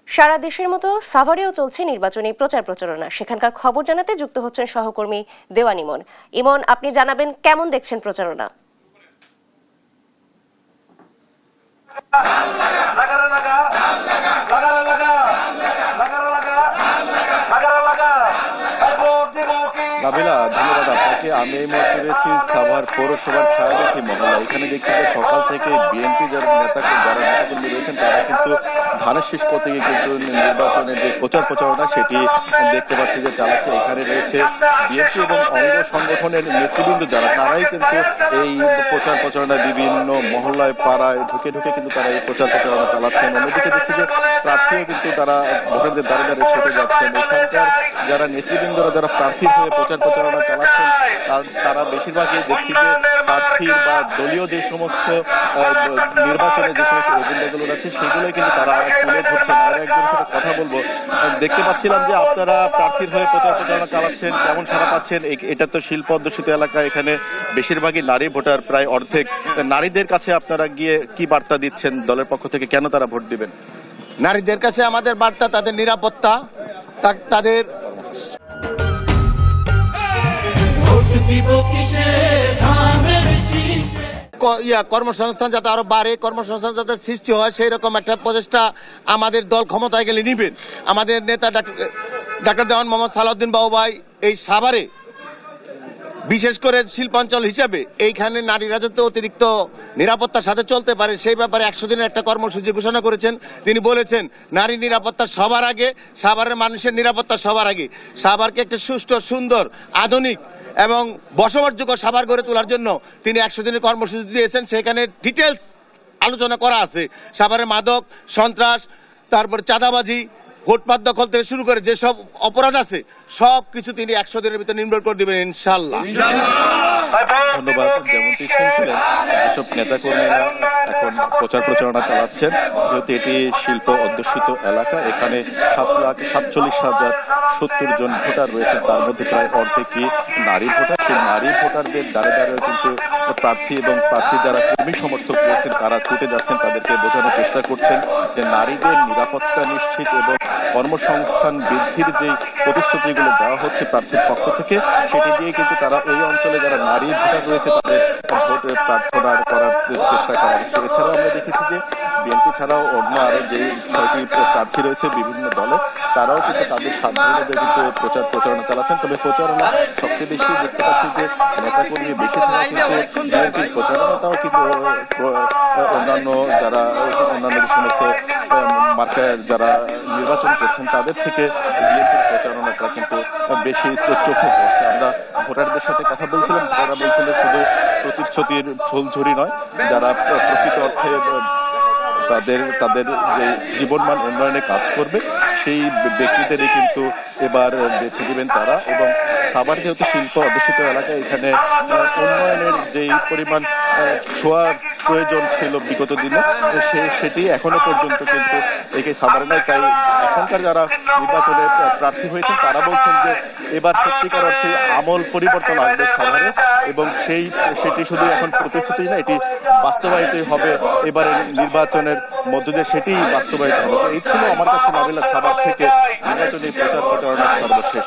সারা দেশের মতো সাভারেও চলছে নির্বাচনী প্রচার প্রচারণা। সেখানকার খবর জানাতে যুক্ত হচ্ছেন সহকর্মী দেওয়ান ইমন। ইমন, আপনি জানাবেন কেমন দেখছেন প্রচারণা? নাবিলা, ধন্যবাদ আপনাকে। আমি এই মুহূর্তে রয়েছি সাভার পৌরসভার ছায়াবতী মহল্লা। এখানে দেখছি যে সকাল থেকে বিএনপি যারা নেতাকর্মী রয়েছেন তারা কিন্তু ধানের শীষ প্রতীকে কিন্তু নির্বাচনের যে প্রচারণা সেটি দেখতে পাচ্ছি যে চালাচ্ছে। এখানে রয়েছে বিএনপি এবং অঙ্গ সংগঠনের নেতৃবৃন্দ যারা, তারাই কিন্তু এই প্রচারণা বিভিন্ন মহল্লায় পাড়ায় ঢুকে কিন্তু তারা এই প্রচারণা চালাচ্ছেন। অন্যদিকে দেখছি যে প্রার্থীও কিন্তু তারা ভোটারদের দ্বারে ছুটে যাচ্ছেন। এখানকার যারা নেতৃবৃন্দরা যারা প্রার্থীর হয়ে প্রচারণা চালাচ্ছেন তারা বেশিরভাগই দেখছি যে প্রার্থীর বা দলীয় যে সমস্ত নির্বাচনের যে সমস্ত এজেন্ডাগুলো আছে সেগুলোই কিন্তু তারা তুলে ধরছেন। আর একজনের সাথে কথা বলবো। দেখতে পাচ্ছিলাম যে আপনারা প্রার্থীর হয়ে প্রচারণা চালাচ্ছেন, কেমন সাড়া পাচ্ছেন? এটা তো শিল্প অধ্যুষিত এলাকা, এখানে বেশিরভাগই নারী ভোটার, প্রায় অর্ধেক। নারীদের কাছে আপনারা গিয়ে কি বার্তা দিচ্ছেন দলের পক্ষ থেকে, কেন তারা ভোট দিবেন? নারীদের কাছে আমাদের বার্তা তাদের নিরাপত্তা, তাদের কর্মসংস্থান যাতে আরো বাড়ে, কর্মসংস্থান যাতে সৃষ্টি হয় সেই রকম একটা প্রচেষ্টা আমাদের দল ক্ষমতায় গেলে নিবেন। আমাদের নেতা ডাক্তার দেওয়ান মোহাম্মদ সালাউদ্দিন বাবু ভাই এই সাভারে বিশেষ করে শিল্পাঞ্চল হিসাবে এইখানে নারীরা যাতে অতিরিক্ত নিরাপত্তার সাথে চলতে পারে সেই ব্যাপারে 100 দিনের একটা কর্মসূচি ঘোষণা করেছেন। তিনি বলেছেন নারী নিরাপত্তা সবার আগে, সাভারের মানুষের নিরাপত্তা সবার আগে। সাভারকে একটা সুষ্ঠু, সুন্দর, আধুনিক এবং বসবাসযোগ্য সাভার গড়ে তোলার জন্য তিনি 100 দিনের কর্মসূচি দিয়েছেন। সেখানে ডিটেলস আলোচনা করা আছে। সাভারের মাদক, সন্ত্রাস, তারপর চাঁদাবাজি, ভোটপাত দখল থেকে শুরু করে যেসব অপরাধ আছে সব কিছু তিনি 100 দিনের ভিতরে নির্মূল করে দিবেন ইনশাআল্লাহ। ধন্যবাদ। যেমনটি শুনছিলেন, যেসব নেতাকর্মীরা এখন প্রচারণা চালাচ্ছেন, যেহেতু এটি শিল্প অধ্যুষিত এলাকা, এখানে 7,47,070 জন ভোটার রয়েছেন, তার মধ্যে প্রায় অর্ধেকই নারী ভোটার। সেই নারী ভোটারদের দ্বারে কিন্তু প্রার্থী এবং প্রার্থী যারা কর্মী সমর্থক রয়েছেন তারা ছুটে যাচ্ছেন, তাদেরকে বোঝানোর চেষ্টা করছেন যে নারীদের নিরাপত্তা নিশ্চিত এবং কর্মসংস্থান বৃদ্ধির যে প্রতিশ্রুতিগুলো দেওয়া হচ্ছে প্রার্থীর পক্ষ থেকে, সেটি দিয়ে কিন্তু তারা এই অঞ্চলে যারা নারী ভোটার রয়েছে তাদের ভোটে প্রার্থনা করার চেষ্টা করা হচ্ছে। এছাড়াও আমরা দেখেছি যে বিএনপি ছাড়াও অন্য আরো যে 6টি প্রার্থী রয়েছে বিভিন্ন দলে, তারাও কিন্তু তাদের সাধারণভাবে কিন্তু প্রচারণা চালাচ্ছেন। তবে প্রচারণা সবচেয়ে বেশি দেখতে পাচ্ছি যে নেতাকর্মী বেশি থাকা কিন্তু বিএনপির প্রচারণাটাও কিন্তু অন্যান্য যে সমস্ত মার্কায় যারা নির্বাচন করছেন তাদের থেকে বিএনপির প্রচারণাটা কিন্তু বেশি চোখে পড়ছে। আমরা ভোটারদের সাথে কথা বলছিলাম, তারা বলছিল শুধু প্রতিশ্রুতির ফুলঝুরি নয়, যারা প্রকৃত অর্থে তাদের যে জীবনমান উন্নয়নে কাজ করবে সেই ব্যক্তিদেরই কিন্তু এবার বেছে দিবেন তারা। এবং সাভার যেহেতু শিল্প অধ্যুষিত এলাকায়, এখানে উন্নয়নের যেই পরিমাণ ছোঁয়ার প্রয়োজন ছিল বিগত দিনে সেটি এখনো পর্যন্ত কিন্তু একে সাভারে নাই। তাই এখনকার যারা নির্বাচনে প্রার্থী হয়েছেন তারা বলছেন যে এবার সত্যিকার অর্থে আমল পরিবর্তন আসবে সাভারে, এবং সেটি শুধু এখন প্রতিশ্রুতি না, এটি বাস্তবায়িতই হবে এবারের নির্বাচনের মধ্য দিয়ে, সেটি বাস্তবায়িত হবে। এই ছিল আমার কাছে নাবিলা সাভার থেকে নির্বাচনী প্রচারণার সর্বশেষ।